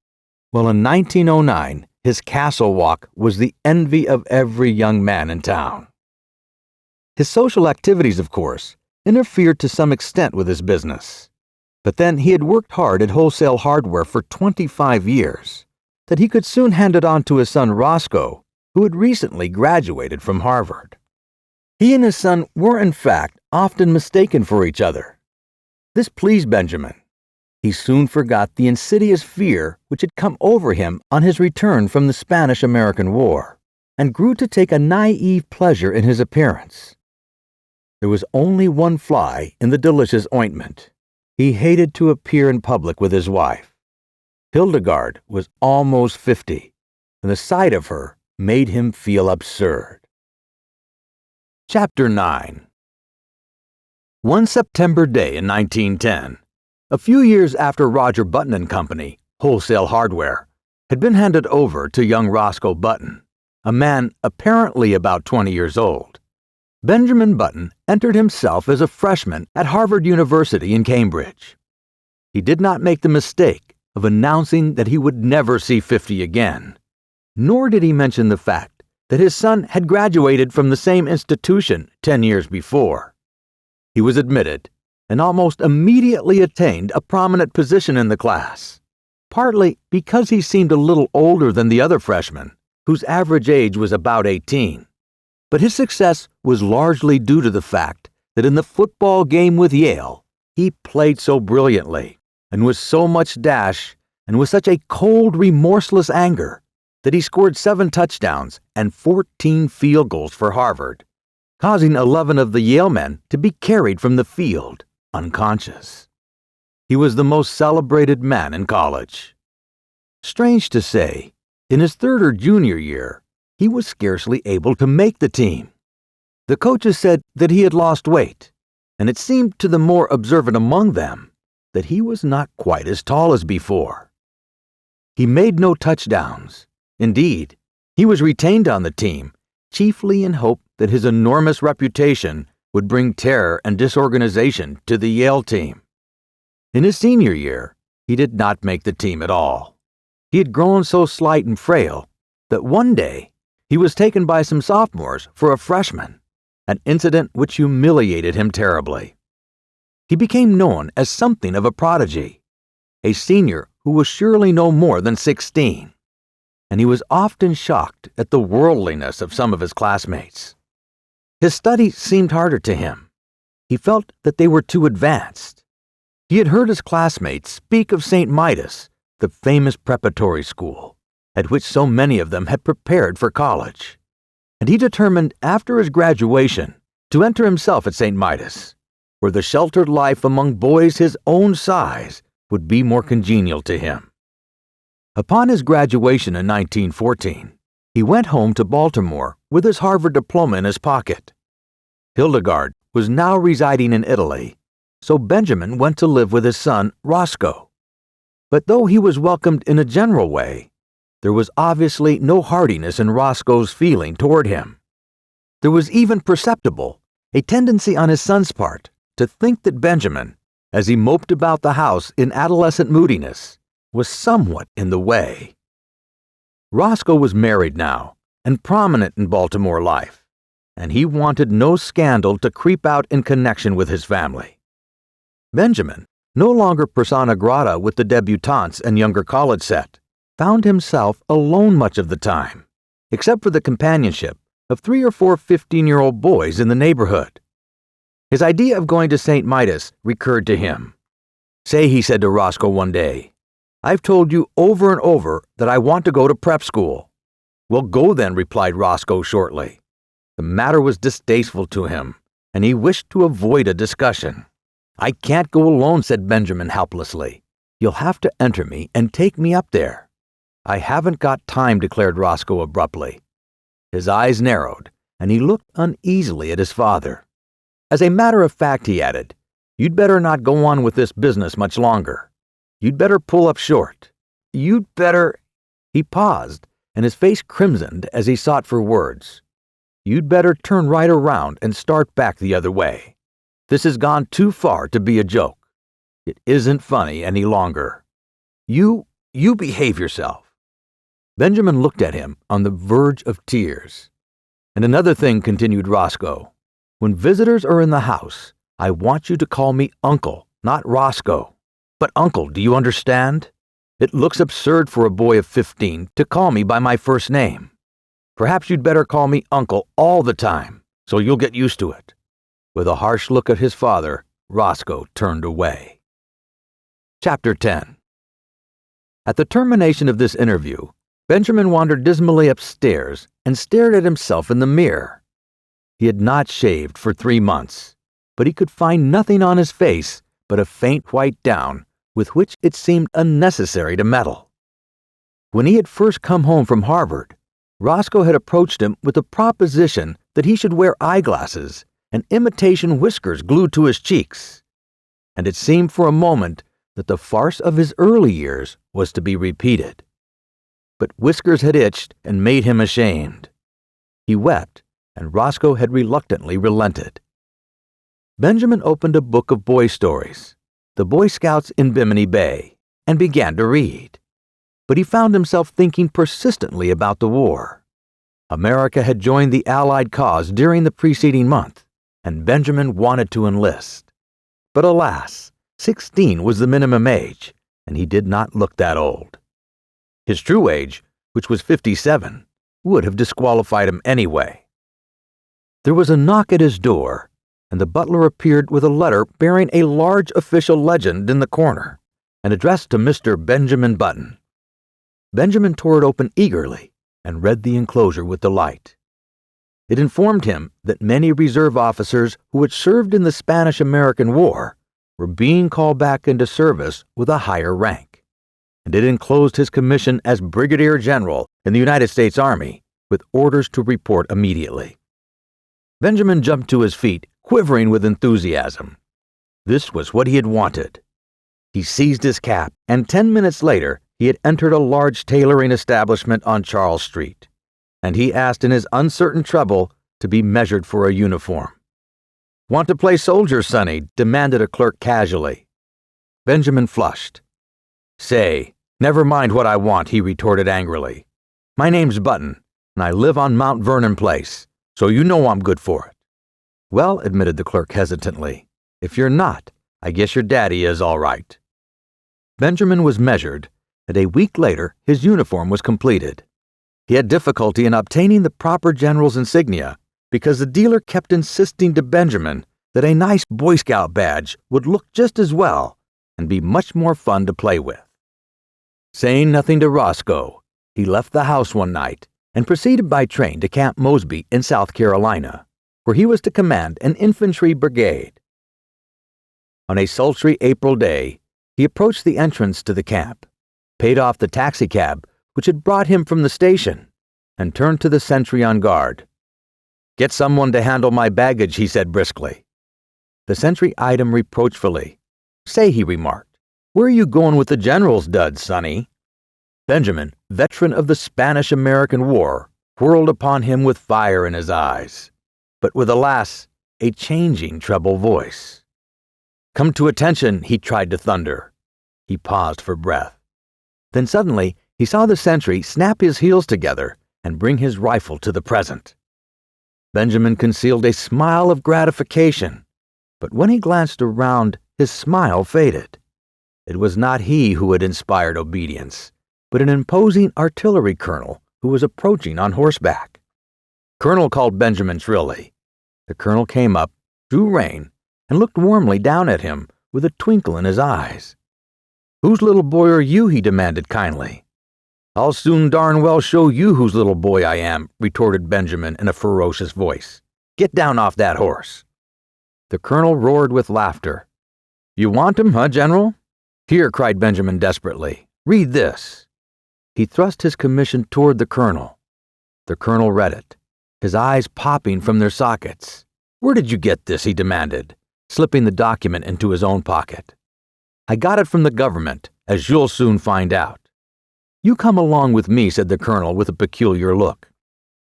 while in 1909, his castle walk was the envy of every young man in town. His social activities, of course, interfered to some extent with his business, but then he had worked hard at wholesale hardware for 25 years, that he could soon hand it on to his son Roscoe, who had recently graduated from Harvard. He and his son were, in fact, often mistaken for each other. This pleased Benjamin. He soon forgot the insidious fear which had come over him on his return from the Spanish-American War, and grew to take a naive pleasure in his appearance. There was only one fly in the delicious ointment. He hated to appear in public with his wife. Hildegarde was almost 50, and the sight of her made him feel absurd. Chapter 9. One September day in 1910, a few years after Roger Button and Company, wholesale hardware, had been handed over to young Roscoe Button, a man apparently about 20 years old, Benjamin Button entered himself as a freshman at Harvard University in Cambridge. He did not make the mistake of announcing that he would never see 50 again, nor did he mention the fact that his son had graduated from the same institution 10 years before. He was admitted and almost immediately attained a prominent position in the class, partly because he seemed a little older than the other freshmen, whose average age was about 18. But his success was largely due to the fact that in the football game with Yale, he played so brilliantly and with so much dash and with such a cold, remorseless anger that he scored 7 touchdowns and 14 field goals for Harvard, causing 11 of the Yale men to be carried from the field, unconscious. He was the most celebrated man in college. Strange to say, in his third or junior year, he was scarcely able to make the team. The coaches said that he had lost weight, and it seemed to the more observant among them that he was not quite as tall as before. He made no touchdowns. Indeed, he was retained on the team, chiefly in hope that his enormous reputation would bring terror and disorganization to the Yale team. In his senior year, he did not make the team at all. He had grown so slight and frail that one day he was taken by some sophomores for a freshman, an incident which humiliated him terribly. He became known as something of a prodigy, a senior who was surely no more than 16, and he was often shocked at the worldliness of some of his classmates. His studies seemed harder to him. He felt that they were too advanced. He had heard his classmates speak of St. Midas, the famous preparatory school, at which so many of them had prepared for college, and he determined after his graduation to enter himself at St. Midas, where the sheltered life among boys his own size would be more congenial to him. Upon his graduation in 1914, he went home to Baltimore with his Harvard diploma in his pocket. Hildegarde was now residing in Italy, so Benjamin went to live with his son, Roscoe. But though he was welcomed in a general way, there was obviously no heartiness in Roscoe's feeling toward him. There was even perceptible a tendency on his son's part to think that Benjamin, as he moped about the house in adolescent moodiness, was somewhat in the way. Roscoe was married now and prominent in Baltimore life, and he wanted no scandal to creep out in connection with his family. Benjamin, no longer persona grata with the debutantes and younger college set, found himself alone much of the time, except for the companionship of 3 or 4 15-year-old boys in the neighborhood. His idea of going to St. Midas recurred to him. "Say," he said to Roscoe one day, "I've told you over and over that I want to go to prep school." "Well, go then," replied Roscoe shortly. The matter was distasteful to him, and he wished to avoid a discussion. "I can't go alone," said Benjamin helplessly. "You'll have to enter me and take me up there." "I haven't got time," declared Roscoe abruptly. His eyes narrowed, and he looked uneasily at his father. "As a matter of fact," he added, "you'd better not go on with this business much longer. You'd better pull up short. You'd better—" He paused, and his face crimsoned as he sought for words. "You'd better turn right around and start back the other way. This has gone too far to be a joke. It isn't funny any longer. You behave yourself." Benjamin looked at him on the verge of tears. "And another thing," continued Roscoe. "When visitors are in the house, I want you to call me Uncle, not Roscoe. But Uncle, do you understand? It looks absurd for a boy of 15 to call me by my first name. Perhaps you'd better call me Uncle all the time, so you'll get used to it." With a harsh look at his father, Roscoe turned away. Chapter 10. At the termination of this interview, Benjamin wandered dismally upstairs and stared at himself in the mirror. He had not shaved for 3 months, but he could find nothing on his face but a faint white down with which it seemed unnecessary to meddle. When he had first come home from Harvard, Roscoe had approached him with the proposition that he should wear eyeglasses and imitation whiskers glued to his cheeks, and it seemed for a moment that the farce of his early years was to be repeated. But whiskers had itched and made him ashamed. He wept, and Roscoe had reluctantly relented. Benjamin opened a book of boy stories, The Boy Scouts in Bimini Bay, and began to read. But he found himself thinking persistently about the war. America had joined the Allied cause during the preceding month, and Benjamin wanted to enlist. But alas, 16 was the minimum age, and he did not look that old. His true age, which was 57, would have disqualified him anyway. There was a knock at his door, and the butler appeared with a letter bearing a large official legend in the corner, and addressed to Mr. Benjamin Button. Benjamin tore it open eagerly and read the enclosure with delight. It informed him that many reserve officers who had served in the Spanish-American War were being called back into service with a higher rank, and it enclosed his commission as Brigadier General in the United States Army, with orders to report immediately. Benjamin jumped to his feet, quivering with enthusiasm. This was what he had wanted. He seized his cap, and 10 minutes later he had entered a large tailoring establishment on Charles Street, and he asked in his uncertain treble to be measured for a uniform. "Want to play soldier, Sonny?" demanded a clerk casually. Benjamin flushed. "Say, never mind what I want," he retorted angrily. "My name's Button, and I live on Mount Vernon Place, so you know I'm good for it." "Well," admitted the clerk hesitantly, "if you're not, I guess your daddy is all right." Benjamin was measured, and a week later his uniform was completed. He had difficulty in obtaining the proper general's insignia because the dealer kept insisting to Benjamin that a nice Boy Scout badge would look just as well and be much more fun to play with. Saying nothing to Roscoe, he left the house one night and proceeded by train to Camp Mosby in South Carolina, where he was to command an infantry brigade. On a sultry April day, he approached the entrance to the camp, paid off the taxicab which had brought him from the station, and turned to the sentry on guard. "Get someone to handle my baggage," he said briskly. The sentry eyed him reproachfully. "Say," he remarked, "where are you going with the general's duds, Sonny?" Benjamin, veteran of the Spanish-American War, whirled upon him with fire in his eyes, but with, alas, a changing treble voice. "Come to attention," he tried to thunder. He paused for breath. Then suddenly he saw the sentry snap his heels together and bring his rifle to the present. Benjamin concealed a smile of gratification, but when he glanced around, his smile faded. It was not he who had inspired obedience, but an imposing artillery colonel who was approaching on horseback. "Colonel," called Benjamin shrilly. The colonel came up, drew rein, and looked warmly down at him with a twinkle in his eyes. "Whose little boy are you?" he demanded kindly. "I'll soon darn well show you whose little boy I am," retorted Benjamin in a ferocious voice. "Get down off that horse." The colonel roared with laughter. "You want him, huh, General? Here," cried Benjamin desperately. "Read this." He thrust his commission toward the colonel. The colonel read it, his eyes popping from their sockets. "Where did you get this?" he demanded, slipping the document into his own pocket. "I got it from the government, as you'll soon find out." "You come along with me," said the colonel with a peculiar look.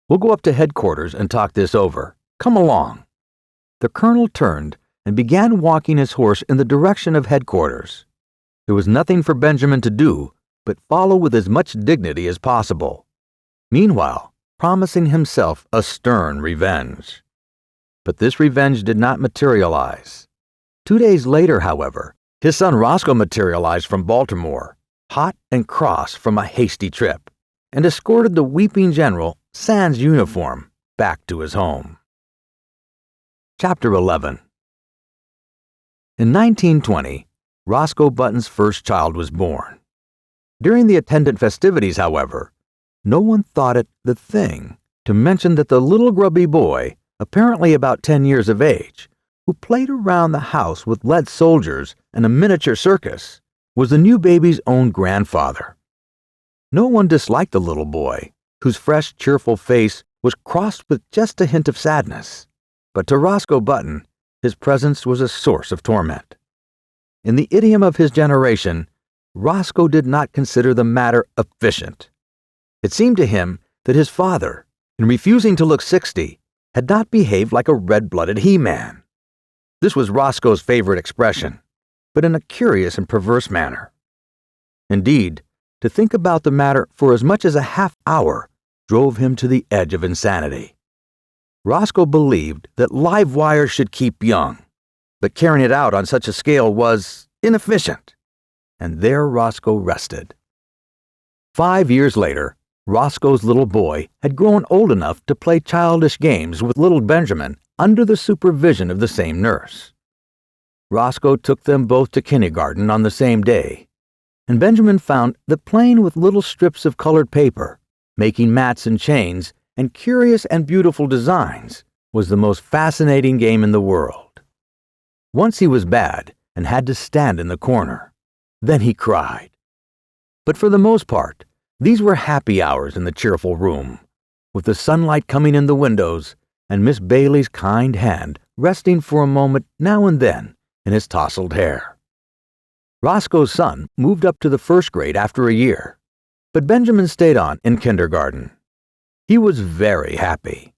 "We'll go up to headquarters and talk this over. Come along." The colonel turned and began walking his horse in the direction of headquarters. There was nothing for Benjamin to do but follow with as much dignity as possible, meanwhile promising himself a stern revenge. But this revenge did not materialize. 2 days later, however, his son Roscoe materialized from Baltimore, hot and cross from a hasty trip, and escorted the weeping general, sans uniform, back to his home. Chapter 11. In 1920, Roscoe Button's first child was born. During the attendant festivities, however, no one thought it the thing to mention that the little grubby boy, apparently about 10 years of age, who played around the house with lead soldiers and a miniature circus, was the new baby's own grandfather. No one disliked the little boy, whose fresh, cheerful face was crossed with just a hint of sadness. But to Roscoe Button, his presence was a source of torment. In the idiom of his generation, Roscoe did not consider the matter efficient. It seemed to him that his father, in refusing to look 60, had not behaved like a red-blooded he-man. This was Roscoe's favorite expression, but in a curious and perverse manner. Indeed, to think about the matter for as much as a half hour drove him to the edge of insanity. Roscoe believed that live wires should keep young, but carrying it out on such a scale was inefficient. And there Roscoe rested. 5 years later, Roscoe's little boy had grown old enough to play childish games with little Benjamin under the supervision of the same nurse. Roscoe took them both to kindergarten on the same day, and Benjamin found that playing with little strips of colored paper, making mats and chains, and curious and beautiful designs was the most fascinating game in the world. Once he was bad and had to stand in the corner. Then he cried. But for the most part, these were happy hours in the cheerful room, with the sunlight coming in the windows and Miss Bailey's kind hand resting for a moment now and then in his tousled hair. Roscoe's son moved up to the first grade after a year, but Benjamin stayed on in kindergarten. He was very happy.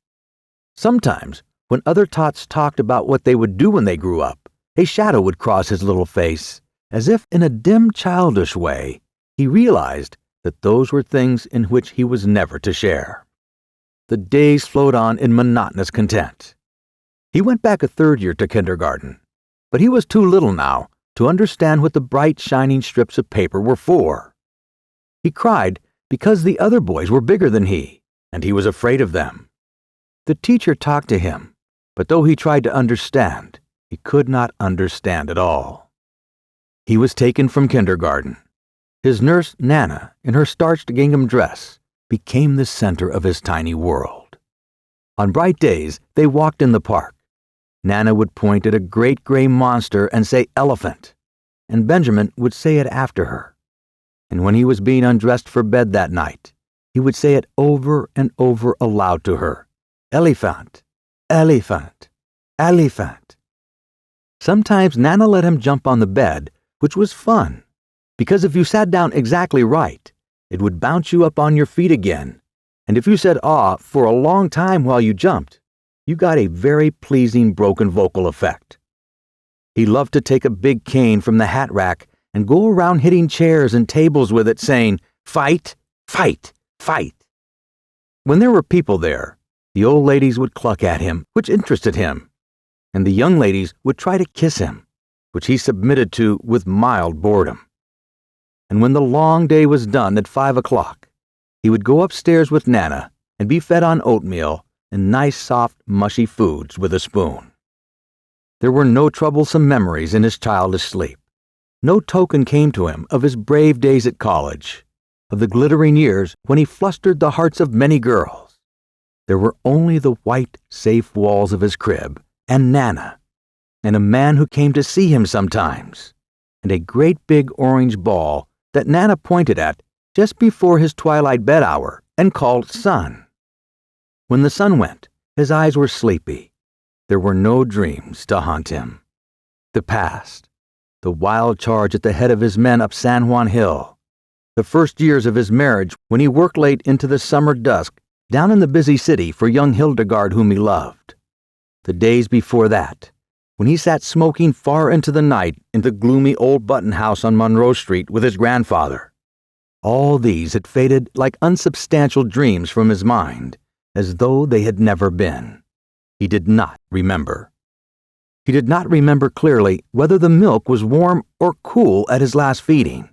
Sometimes, when other tots talked about what they would do when they grew up, a shadow would cross his little face, as if in a dim, childish way, he realized that those were things in which he was never to share. The days flowed on in monotonous content. He went back a third year to kindergarten, but he was too little now to understand what the bright, shining strips of paper were for. He cried because the other boys were bigger than he, and he was afraid of them. The teacher talked to him, but though he tried to understand, he could not understand at all. He was taken from kindergarten. His nurse, Nana, in her starched gingham dress, became the center of his tiny world. On bright days, they walked in the park. Nana would point at a great gray monster and say elephant, and Benjamin would say it after her. And when he was being undressed for bed that night, he would say it over and over aloud to her, elephant, elephant, elephant. Sometimes Nana let him jump on the bed, which was fun, because if you sat down exactly right, it would bounce you up on your feet again, and if you said "ah" for a long time while you jumped, you got a very pleasing broken vocal effect. He loved to take a big cane from the hat rack and go around hitting chairs and tables with it, saying, "Fight, fight, fight." When there were people there, the old ladies would cluck at him, which interested him, and the young ladies would try to kiss him, which he submitted to with mild boredom. And when the long day was done at 5 o'clock, he would go upstairs with Nana and be fed on oatmeal and nice, soft, mushy foods with a spoon. There were no troublesome memories in his childish sleep. No token came to him of his brave days at college, of the glittering years when he flustered the hearts of many girls. There were only the white, safe walls of his crib and Nana, and a man who came to see him sometimes, and a great big orange ball that Nana pointed at just before his twilight bed hour and called Sun. When the sun went, his eyes were sleepy. There were no dreams to haunt him. The past, the wild charge at the head of his men up San Juan Hill, the first years of his marriage when he worked late into the summer dusk down in the busy city for young Hildegarde whom he loved. The days before that, when he sat smoking far into the night in the gloomy old Button House on Monroe Street with his grandfather. All these had faded like unsubstantial dreams from his mind, as though they had never been. He did not remember. He did not remember clearly whether the milk was warm or cool at his last feeding,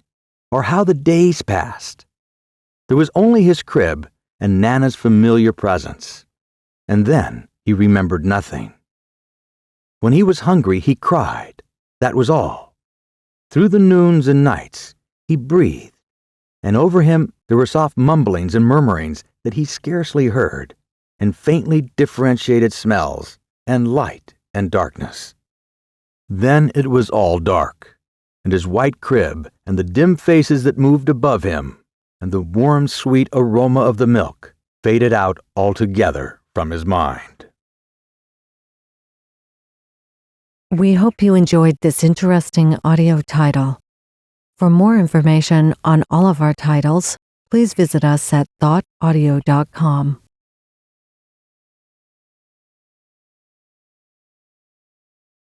or how the days passed. There was only his crib and Nana's familiar presence, and then he remembered nothing. When he was hungry, he cried. That was all. Through the noons and nights, he breathed, and over him there were soft mumblings and murmurings that he scarcely heard, and faintly differentiated smells, and light and darkness. Then it was all dark, and his white crib, and the dim faces that moved above him, and the warm, sweet aroma of the milk faded out altogether from his mind. We hope you enjoyed this interesting audio title. For more information on all of our titles, please visit us at thoughtaudio.com.